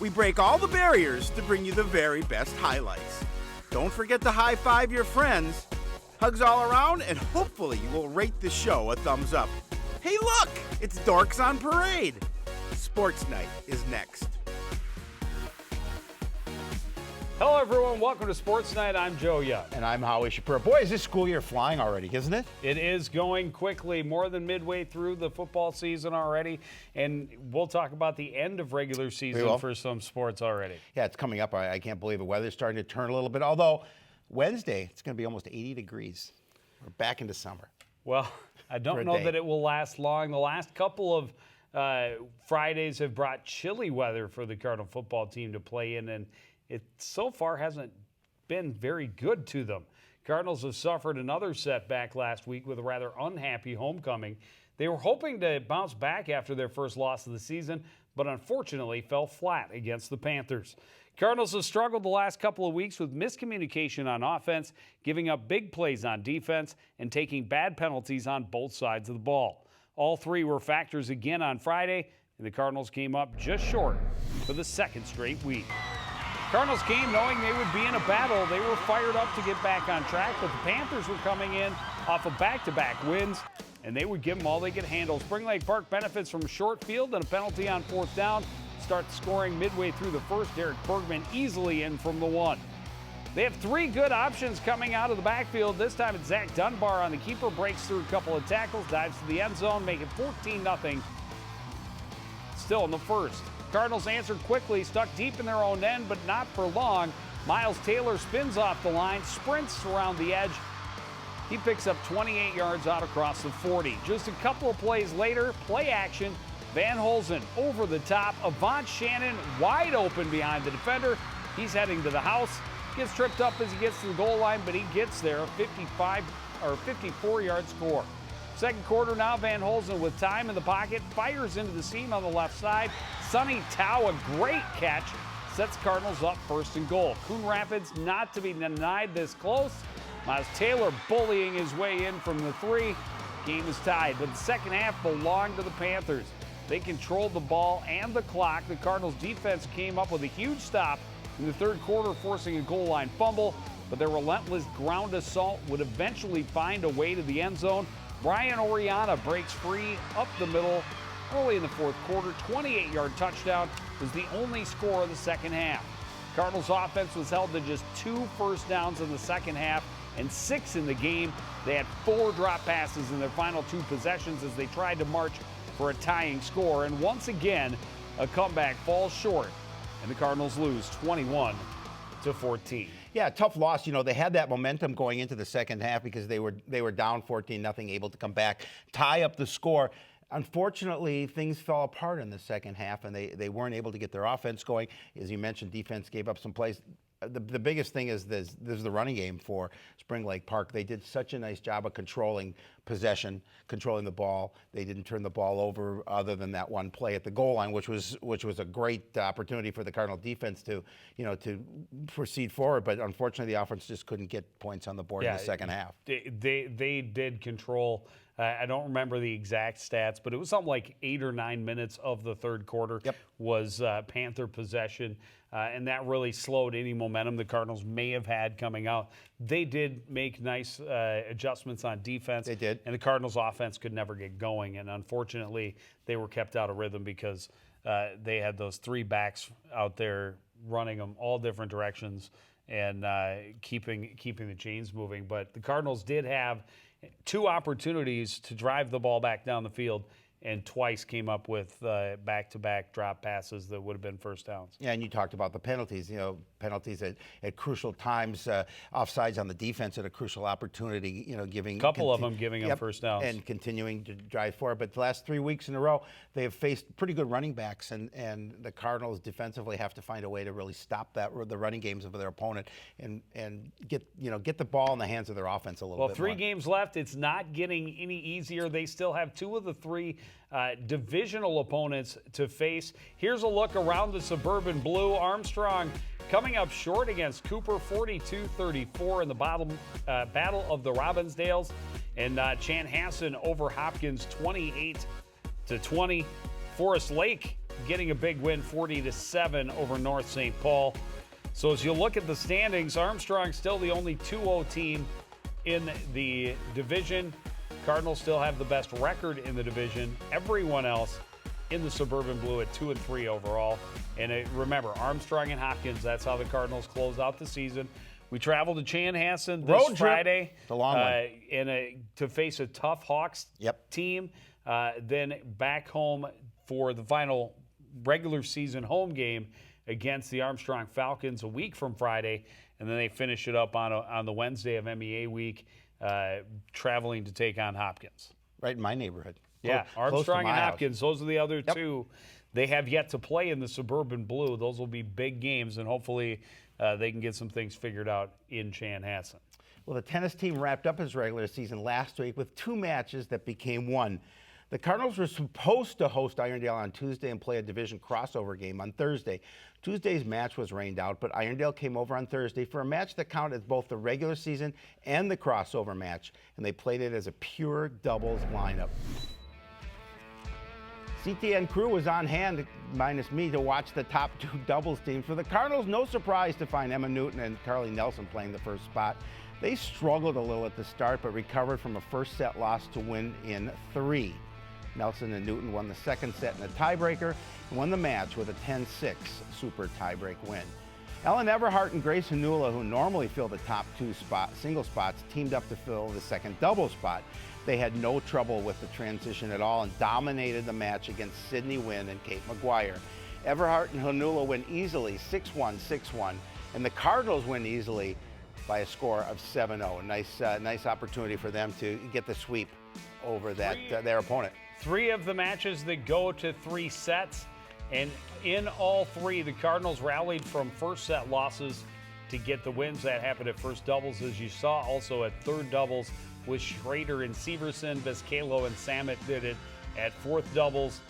We break all the barriers to bring you the very best highlights. Don't forget to high-five your friends. Hugs all around, and hopefully you will rate the show a thumbs up. Hey look, it's Dorks on Parade. Sports Night is next. Hello everyone, welcome to Sports Night. I'm Joe Young. And I'm Howie Shapiro. Boy, is this school year flying already, isn't it? It is going quickly, more than midway through the football season already. And we'll talk about the end of regular season for some sports already. Yeah, it's coming up. I can't believe it. Weather's starting to turn a little bit. Although Wednesday, it's going to be almost 80 degrees. We're back into summer. Well, I don't know that it will last long. The last couple of Fridays have brought chilly weather for the Cardinal football team to play in, and it so far hasn't been very good to them. Cardinals have suffered another setback last week with a rather unhappy homecoming. They were hoping to bounce back after their first loss of the season, but unfortunately fell flat against the Panthers. Cardinals have struggled the last couple of weeks with miscommunication on offense, giving up big plays on defense, and taking bad penalties on both sides of the ball. All three were factors again on Friday, and the Cardinals came up just short for the second straight week. Cardinals came knowing they would be in a battle. They were fired up to get back on track, but the Panthers were coming in off of back-to-back wins, and they would give them all they could handle. Spring Lake Park benefits from a short field and a penalty on fourth down. Starts scoring midway through the first. Derek Bergman easily in from the one. They have three good options coming out of the backfield. This time it's Zach Dunbar on the keeper, breaks through a couple of tackles, dives to the end zone, make it 14-0. Still in the first. Cardinals answered quickly, stuck deep in their own end, but not for long. Miles Taylor spins off the line, sprints around the edge. He picks up 28 yards out across the 40. Just a couple of plays later, play action. Van Holzen over the top. Avant Shannon wide open behind the defender. He's heading to the house. Gets tripped up as he gets to the goal line, but he gets there. A 54-yard score. Second quarter now, Van Holzen with time in the pocket, fires into the seam on the left side. Sonny Tao, a great catch, sets Cardinals up first and goal. Coon Rapids not to be denied this close. Miles Taylor bullying his way in from the three. Game is tied, but the second half belonged to the Panthers. They controlled the ball and the clock. The Cardinals defense came up with a huge stop in the third quarter, forcing a goal line fumble, but their relentless ground assault would eventually find a way to the end zone. Brian Oriana breaks free up the middle early in the fourth quarter. 28-yard touchdown was the only score of the second half. Cardinals offense was held to just 2 first downs in the second half and 6 in the game. They had 4 drop passes in their final 2 possessions as they tried to march for a tying score. And once again, a comeback falls short, and the Cardinals lose 21-14. Yeah, tough loss. You know, they had that momentum going into the second half because they were down 14-0, able to come back, tie up the score. Unfortunately, things fell apart in the second half, and they weren't able to get their offense going. As you mentioned, defense gave up some plays. The biggest thing is this is the running game for Spring Lake Park. They did such a nice job of controlling possession, controlling the ball. They didn't turn the ball over other than that one play at the goal line, which was a great opportunity for the Cardinal defense to proceed forward. But unfortunately, the offense just couldn't get points on the board in the second half. They did control. I don't remember the exact stats, but it was something like 8 or 9 minutes of the third quarter was Panther possession, and that really slowed any momentum the Cardinals may have had coming out. They did make nice adjustments on defense. They did. And the Cardinals' offense could never get going, and unfortunately, they were kept out of rhythm because they had those 3 backs out there running them all different directions and keeping the chains moving. But the Cardinals did have 2 opportunities to drive the ball back down the field, and twice came up with back-to-back drop passes that would have been first downs. Yeah, and you talked about the penalties. Penalties at crucial times, offsides on the defense at a crucial opportunity. Giving a couple of them giving them first downs and continuing to drive forward. But the last 3 weeks in a row, they have faced pretty good running backs, and the Cardinals defensively have to find a way to really stop the running games of their opponent and get the ball in the hands of their offense a little bit. Well, 3 games left. It's not getting any easier. They still have 2 of the 3 divisional opponents to face. Here's a look around the Suburban Blue. Armstrong coming up short against Cooper, 42-34 in the Battle of the Robbinsdales. And Chanhassen over Hopkins, 28-20. Forest Lake getting a big win, 40-7 over North St. Paul. So as you look at the standings, Armstrong's still the only 2-0 team in the division. Cardinals still have the best record in the division. Everyone else in the Suburban Blue at 2-3 overall. And remember, Armstrong and Hopkins, that's how the Cardinals close out the season. We travel to Chanhassen this Friday. It's a long one. To face a tough Hawks team. Then back home for the final regular season home game against the Armstrong Falcons a week from Friday. And then they finish it up on the Wednesday of MEA week, traveling to take on Hopkins. Right in my neighborhood. Yeah, Armstrong and Hopkins, those are the other Yep. two. They have yet to play in the Suburban Blue. Those will be big games, and hopefully they can get some things figured out in Chanhassen. Well, the tennis team wrapped up its regular season last week with 2 matches that became one. The Cardinals were supposed to host Irondale on Tuesday and play a division crossover game on Thursday. Tuesday's match was rained out, but Irondale came over on Thursday for a match that counted as both the regular season and the crossover match, and they played it as a pure doubles lineup. CTN crew was on hand, minus me, to watch the top 2 doubles teams. For the Cardinals, no surprise to find Emma Newton and Carly Nelson playing the first spot. They struggled a little at the start, but recovered from a first set loss to win in 3. Nelson and Newton won the second set in a tiebreaker and won the match with a 10-6 super tiebreak win. Ellen Everhart and Grace Hanula, who normally fill the top 2 single spots, teamed up to fill the second double spot. They had no trouble with the transition at all and dominated the match against Sydney Wynn and Kate McGuire. Everhart and Hanula win easily 6-1, 6-1, and the Cardinals win easily by a score of 7-0. Nice opportunity for them to get the sweep over their opponent. 3 of the matches that go to 3 sets, and in all 3, the Cardinals rallied from first set losses to get the wins. That happened at first doubles, as you saw. Also at third doubles with Schrader and Severson. Vizcalo and Samet did it at fourth doubles.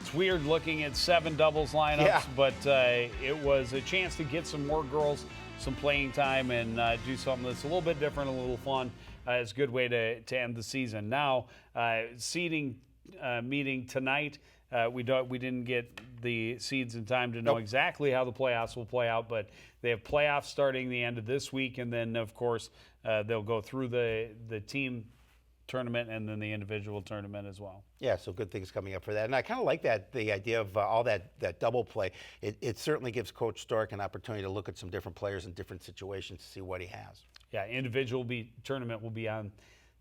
It's weird looking at 7 doubles lineups, but it was a chance to get some more girls some playing time and do something that's a little bit different, a little fun. It's a good way to end the season. Now, seeding meeting tonight. We didn't get the seeds in time to know exactly how the playoffs will play out, but they have playoffs starting the end of this week, and then, of course, they'll go through the team tournament and then the individual tournament as well. Yeah, so good things coming up for that. And I kind of like the idea of all that double play. It certainly gives Coach Stork an opportunity to look at some different players in different situations to see what he has. Yeah, individual tournament will be on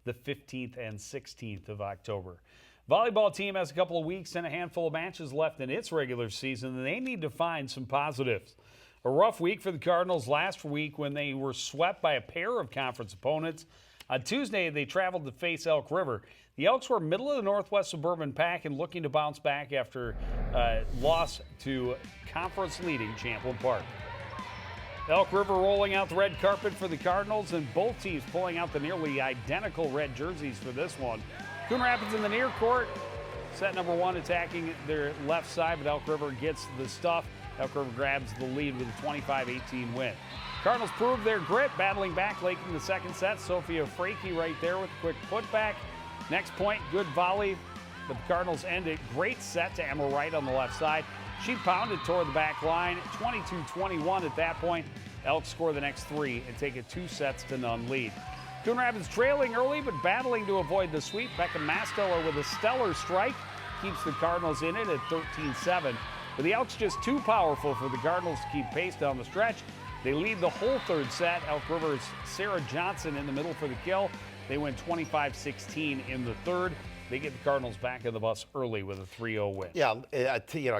the 15th and 16th of October. Volleyball team has a couple of weeks and a handful of matches left in its regular season, and they need to find some positives. A rough week for the Cardinals last week when they were swept by a pair of conference opponents. On Tuesday, they traveled to face Elk River. The Elks were middle of the Northwest Suburban Pack and looking to bounce back after loss to conference-leading Champlin Park. Elk River rolling out the red carpet for the Cardinals, and both teams pulling out the nearly identical red jerseys for this one. Coon Rapids in the near court. Set number 1 attacking their left side, but Elk River gets the stuff. Elk River grabs the lead with a 25-18 win. Cardinals proved their grit, battling back late in the second set. Sophia Frakey right there with a quick putback. Next point, good volley. The Cardinals end it. Great set to Emma Wright on the left side. She pounded toward the back line. 22-21 at that point. Elks score the next 3 and take a 2-0 lead. Coon Rapids trailing early, but battling to avoid the sweep. Becca Masteller with a stellar strike keeps the Cardinals in it at 13-7. But the Elks just too powerful for the Cardinals to keep pace down the stretch. They lead the whole third set. Elk River's Sarah Johnson in the middle for the kill. They win 25-16 in the third. They get the Cardinals back in the bus early with a 3-0 win. Yeah,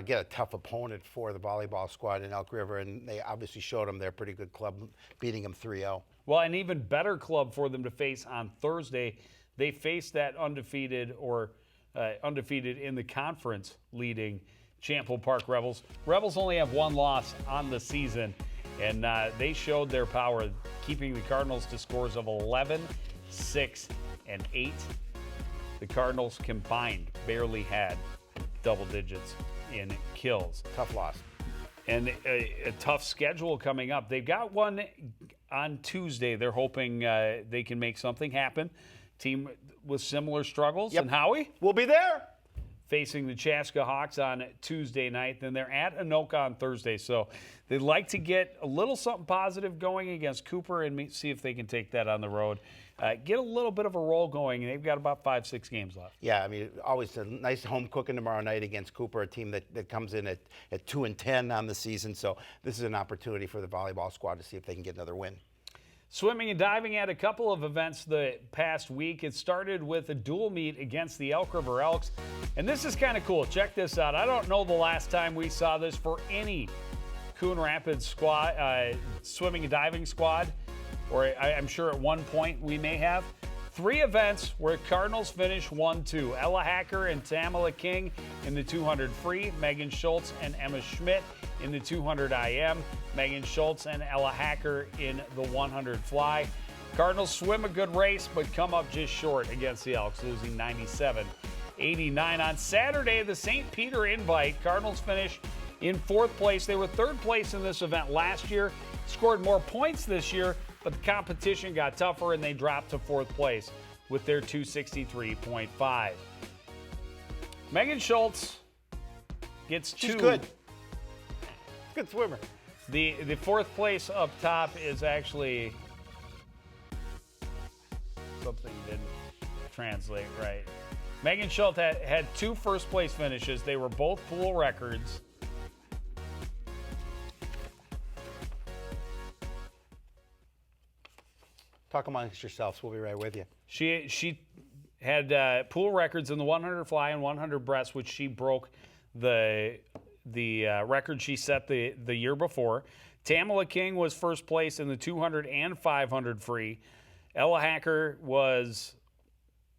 get a tough opponent for the volleyball squad in Elk River, and they obviously showed them they're a pretty good club, beating them 3-0. Well, an even better club for them to face on Thursday. They face that undefeated in the conference leading Champlin Park Rebels. Rebels only have 1 loss on the season, and they showed their power, keeping the Cardinals to scores of 11, 6, and 8. The Cardinals combined barely had double digits in kills. Tough loss. And a tough schedule coming up. They've got one on Tuesday. They're hoping they can make something happen. Team with similar struggles. Yep. And Howie? We'll be there. facing the Chaska Hawks on Tuesday night. Then they're at Anoka on Thursday. So they'd like to get a little something positive going against Cooper and see if they can take that on the road. Get a little bit of a roll going. They've got about 5-6 games left. Yeah, I mean, always a nice home cooking tomorrow night against Cooper, a team that comes in at 2-10 on the season. So this is an opportunity for the volleyball squad to see if they can get another win. Swimming and diving had a couple of events the past week. It started with a dual meet against the Elk River Elks. And this is kind of cool. Check this out. I don't know the last time we saw this for any Coon Rapids squad, swimming and diving squad, or I'm sure at one point we may have. 3 events where Cardinals finished 1-2. Ella Hacker and Tamala King in the 200 free, Megan Schultz and Emma Schmidt in the 200 IM, Megan Schultz and Ella Hacker in the 100 fly. Cardinals swim a good race, but come up just short against the Elks, losing 97-89. On Saturday, the St. Peter Invite, Cardinals finished in 4th place. They were 3rd place in this event last year, scored more points this year, but the competition got tougher and they dropped to 4th place with their 263.5. Megan Schultz gets 2. She's good. Good swimmer. The 4th place up top is actually something didn't translate right. Megan Schultz had 2 first place finishes. They were both pool records. Talk amongst yourselves. We'll be right with you. She had pool records in the 100 fly and 100 breast, which she broke the record she set the year before. Tamala King was first place in the 200 and 500 free. Ella Hacker was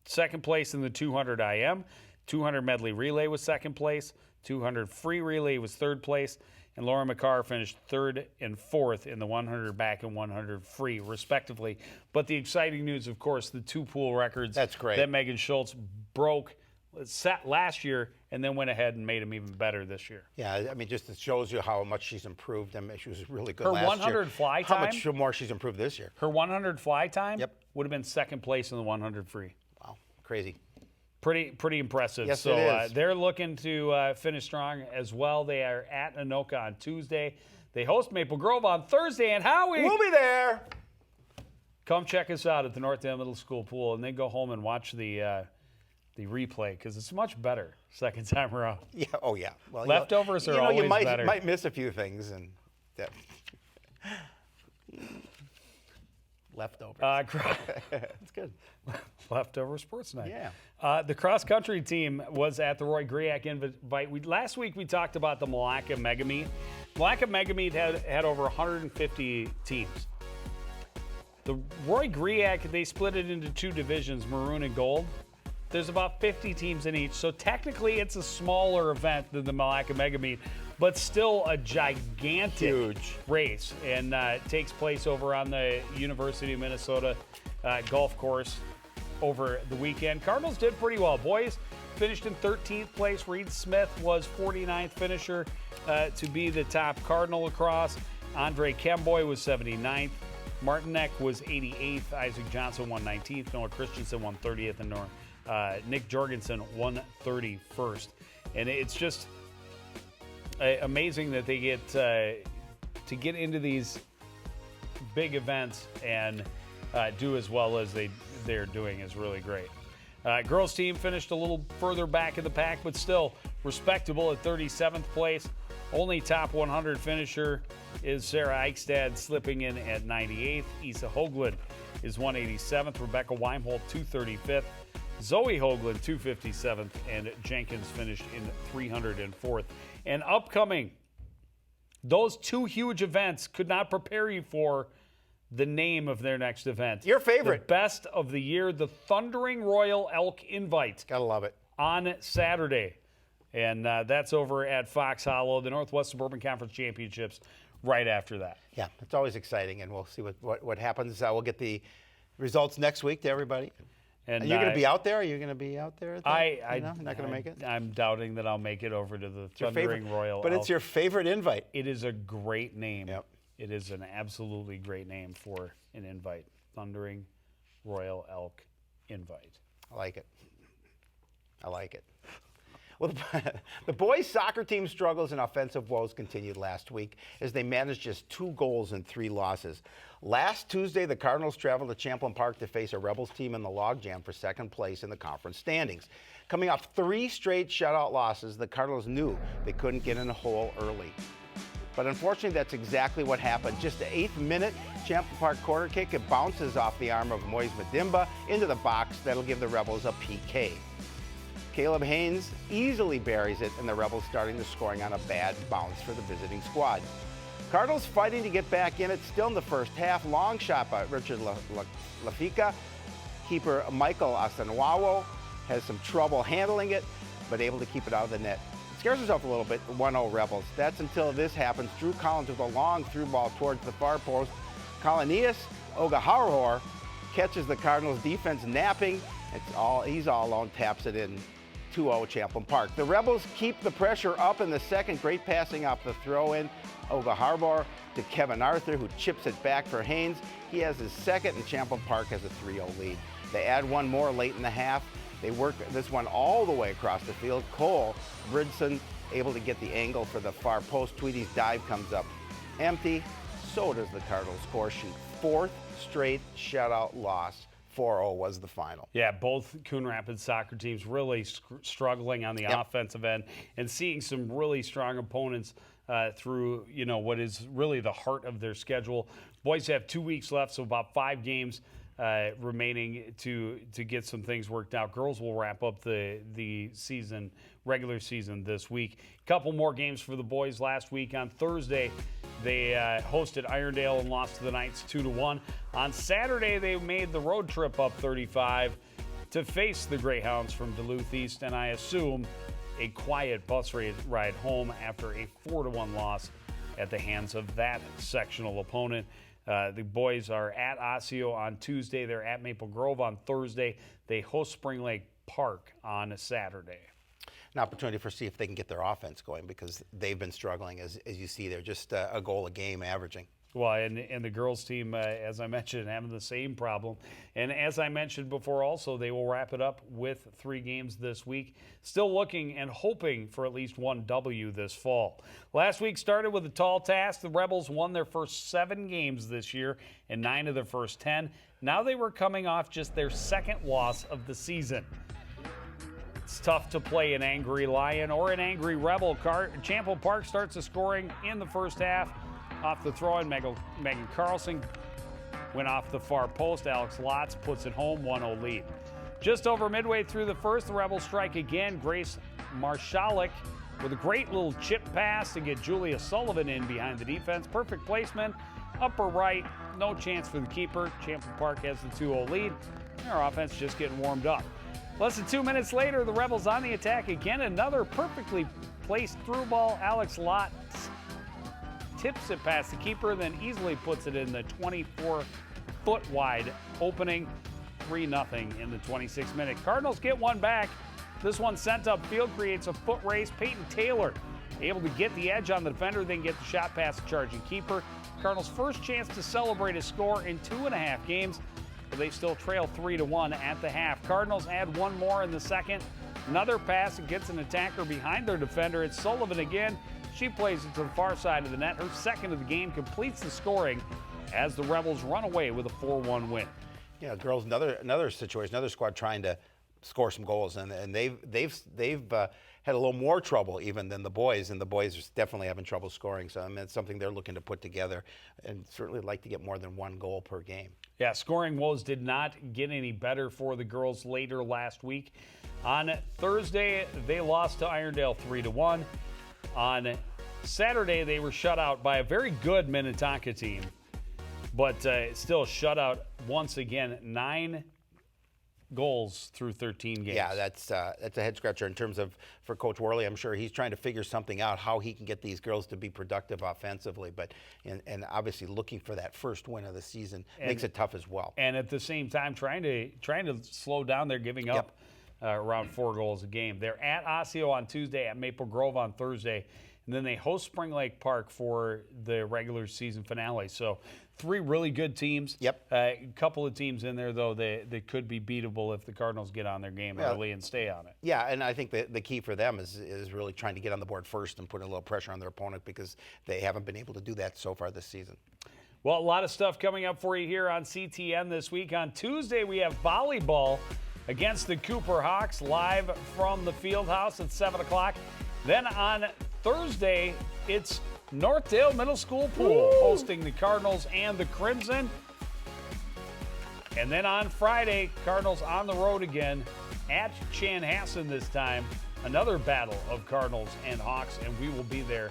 second place in the 200 IM. 200 medley relay was second place. 200 free relay was third place. And Laura McCarr finished 3rd and 4th in the 100 back and 100 free, respectively. But the exciting news, of course, the 2 pool records That's great. that Megan Schultz broke set last year and then went ahead and made them even better this year. Yeah, I mean, just it shows you how much she's improved. I mean, she was really good Her last year. 100 fly time? How much more she's improved this year. Her 100 fly time Yep. would have been second place in the 100 free. Wow, crazy. Pretty impressive. Yes, so it is. they're looking to finish strong as well. They are at Anoka on Tuesday. They host Maple Grove on Thursday. And Howie, We'll be there. come check us out at the Northdale Middle School pool, and then go home and watch the replay because it's much better second time around. Yeah. Oh, yeah. Well, Leftovers are always you might, better. might miss a few things and leftovers. That's good. Leftover sports night. Yeah. The cross-country team was at the Roy Griak Invite. Last week we talked about the Malacca Mega Meet. Malacca Mega Meet had over 150 teams. The Roy Griak, they split it into 2 divisions, maroon and gold. There's about 50 teams in each, so technically it's a smaller event than the Malacca Mega Meet, but still a gigantic Huge race, and it takes place over on the University of Minnesota golf course over the weekend. Cardinals did pretty well. Boys finished in 13th place. Reed Smith was 49th finisher to be the top Cardinal lacrosse. Andre Kemboy was 79th. Martinek was 88th. Isaac Johnson won 19th. Noah Christensen won 30th. And Nick Jorgensen won 31st. And it's just amazing that they get to get into these big events and do as well as they're doing is really great. Girls team finished a little further back in the pack, but still respectable at 37th place. Only top 100 finisher is Sarah Eichstad, slipping in at 98th. Isa Hoagland is 187th. Rebecca Weimholt, 235th. Zoe Hoagland, 257th. And Jenkins finished in 304th. And upcoming, those 2 huge events could not prepare you for the name of their next event. Your favorite. The best of the year, the Thundering Royal Elk Invite. Gotta love it. On Saturday. And that's over at Fox Hollow, the Northwest Suburban Conference Championships, right after that. Yeah, it's always exciting, and we'll see what happens. We'll get the results next week to everybody. And you're going to be out there? Are you going to be out there? You're not going to make it? I'm doubting that I'll make it over to the Thundering Royal But Elk. it's your favorite invite. It is a great name. Yep. It is an absolutely great name for an invite. Thundering Royal Elk Invite. I like it. I like it. Well, the boys' soccer team struggles and offensive woes continued last week as they managed just 2 goals and 3 losses. Last Tuesday, the Cardinals traveled to Champlin Park to face a Rebels team in the logjam for second place in the conference standings. Coming off 3 straight shutout losses, the Cardinals knew they couldn't get in a hole early. But unfortunately, that's exactly what happened. Just the 8th minute, Champlin Park corner kick, it bounces off the arm of Moise Madimba into the box. That'll give the Rebels a PK. Caleb Haynes easily buries it, and the Rebels starting the scoring on a bad bounce for the visiting squad. Cardinals fighting to get back in it still in the first half. Long shot by Richard Lafika. Keeper Michael Asanwawo has some trouble handling it, but able to keep it out of the net. Scares himself a little bit, 1-0 Rebels. That's until this happens. Drew Collins with a long through ball towards the far post. Colonias Ogaharhor catches the Cardinals defense napping. He's all alone, taps it in. 2-0 Champlin Park. The Rebels keep the pressure up in the second. Great passing off the throw-in. Olga Harbor to Kevin Arthur, who chips it back for Haynes. He has his second, and Champlin Park has a 3-0 lead. They add one more late in the half. They work this one all the way across the field. Cole Bridson able to get the angle for the far post. Tweedy's dive comes up empty. So does the Cardinals score sheet. 4th straight shutout loss. 4-0 was the final. Yeah, both Coon Rapids soccer teams really struggling on the offensive end and seeing some really strong opponents through, what is really the heart of their schedule. Boys have 2 weeks left, so about 5 games remaining to get some things worked out. Girls will wrap up the season, regular season this week. A couple more games for the boys last week. On Thursday, they hosted Irondale and lost to the Knights 2-1. On Saturday, they made the road trip up 35 to face the Greyhounds from Duluth East, and I assume a quiet bus ride home after a 4-1 loss at the hands of that sectional opponent. The boys are at Osseo on Tuesday. They're at Maple Grove on Thursday. They host Spring Lake Park on a Saturday. An opportunity for see if they can get their offense going, because they've been struggling. As you see, they're just a goal a game averaging. Well, and the girls team, as I mentioned, having the same problem. And as I mentioned before also, they will wrap it up with 3 games this week. Still looking and hoping for at least 1 W this fall. Last week started with a tall task. The Rebels won their first 7 games this year and 9 of their first 10. Now they were coming off just their 2nd loss of the season. It's tough to play an angry Lion or an angry Rebel. Champlin Park starts the scoring in the first half. Off the throw-in, Megan Carlson went off the far post. Alex Lotz puts it home, 1-0 lead. Just over midway through the first, the Rebels strike again. Grace Marshalik with a great little chip pass to get Julia Sullivan in behind the defense. Perfect placement, upper right, no chance for the keeper. Champlin Park has the 2-0 lead. Their offense just getting warmed up. Less than 2 minutes later, the Rebels on the attack again. Another perfectly placed through ball. Alex Lotz tips it past the keeper, then easily puts it in the 24-foot wide opening. 3-0 in the 26th minute. Cardinals get one back. This one sent upfield, creates a foot race. Peyton Taylor able to get the edge on the defender, then get the shot past the charging keeper. Cardinals' first chance to celebrate a score in 2.5 games, but they still trail 3-1 at the half. Cardinals add one more in the second. Another pass, and gets an attacker behind their defender. It's Sullivan again. She plays it to the far side of the net. Her second of the game completes the scoring as the Rebels run away with a 4-1 win. Yeah, girls, another situation, another squad trying to score some goals, and they've had a little more trouble even than the boys, and the boys are definitely having trouble scoring. So it's something they're looking to put together, and certainly like to get more than 1 goal per game. Yeah, scoring woes did not get any better for the girls later last week. On Thursday, they lost to Irondale 3-1. On Saturday, they were shut out by a very good Minnetonka team, but still shut out once again, 9 goals through 13 games. Yeah, that's a head scratcher in terms of for Coach Worley. I'm sure he's trying to figure something out how he can get these girls to be productive offensively, but and obviously looking for that first win of the season makes it tough as well. And at the same time, trying to slow down their giving up around 4 goals a game. They're at Osseo on Tuesday, at Maple Grove on Thursday. and then they host Spring Lake Park for the regular season finale. So 3 really good teams. Yep. A couple of teams in there, though, that could be beatable if the Cardinals get on their game early and stay on it. Yeah, and I think the key for them is really trying to get on the board first and put a little pressure on their opponent because they haven't been able to do that so far this season. Well, a lot of stuff coming up for you here on CTN this week. On Tuesday, we have volleyball against the Cooper Hawks live from the field house at 7 o'clock. Then on Thursday, it's Northdale Middle School Pool hosting the Cardinals and the Crimson. And then on Friday, Cardinals on the road again at Chanhassen this time. Another battle of Cardinals and Hawks, and we will be there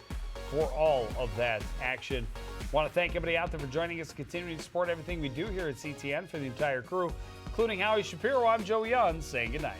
for all of that action. Want to thank everybody out there for joining us, continuing to support everything we do here at CTN. For the entire crew, including Howie Shapiro, I'm Joe Young, saying goodnight.